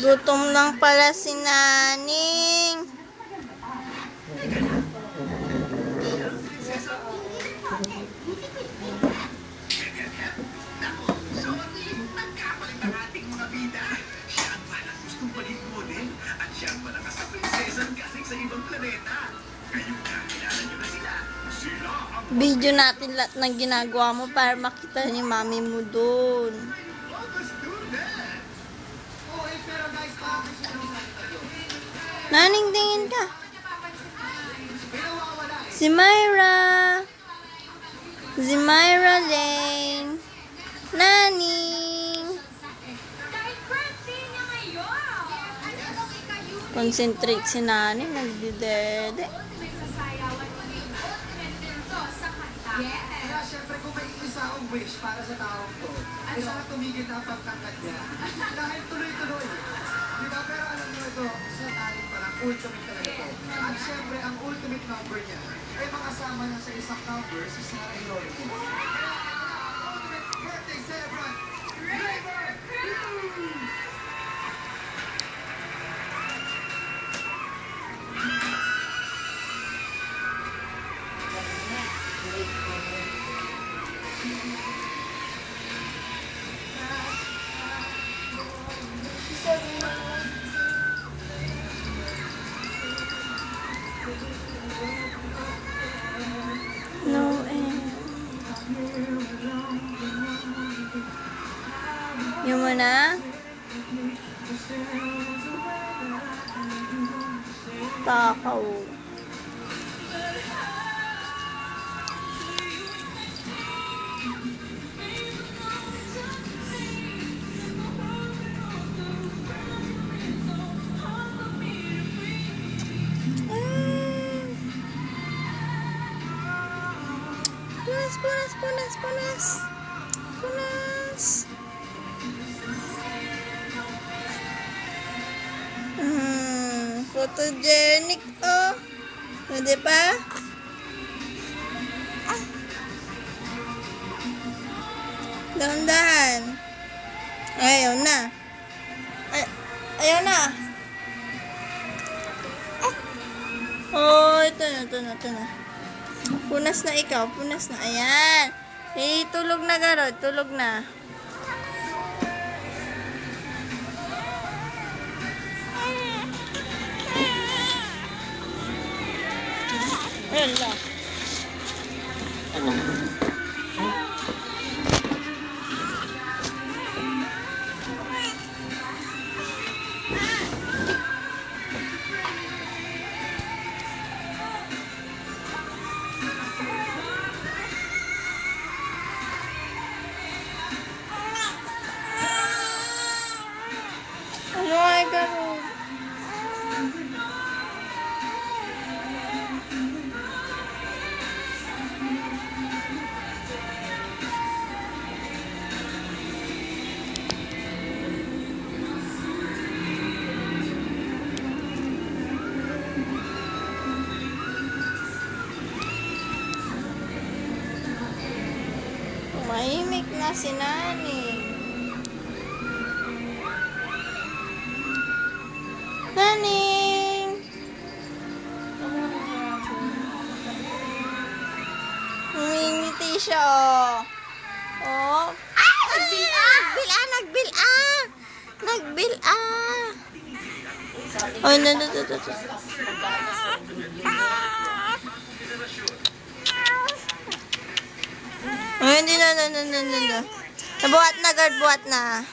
Gutom lang pala si Naning. Video natin lahat ng ginagawa mo para makita ni mami mo doon. Naning, tingin ka. Si Myra. Si Myra Lane. Naning. Concentrate si Naning. Nagdidede. Kaya syempre kung may isa akong wish para sa taong to, ay sana tumigil na ang pagtangkad niya. Dahil tuloy-tuloy. Diba? Pero alam nyo ito, sa talent pa lang, ultimate talaga ito. At syempre, ang ultimate number niya ay makasama niya sa isang number si Sarah Geronimo. Ultimate birthday celebrant, River Cruz! No end. Yung muna. Takaw. Punas. Photogenic, oh. Pwede pa? Dahan-dahan. Ayaw na. Ayaw na. Oh, ito na. Punas na ikaw. Punas na. Ayan. Tulog na, Garod. Tulog na. Wala. Ano ay Garod? Mahimik na si Naning. Naning! Humingiti siya, oh. Oh. Nagbil-a! Oh, no. Oh, hindi na. Nabuhat na, guard, buhat na.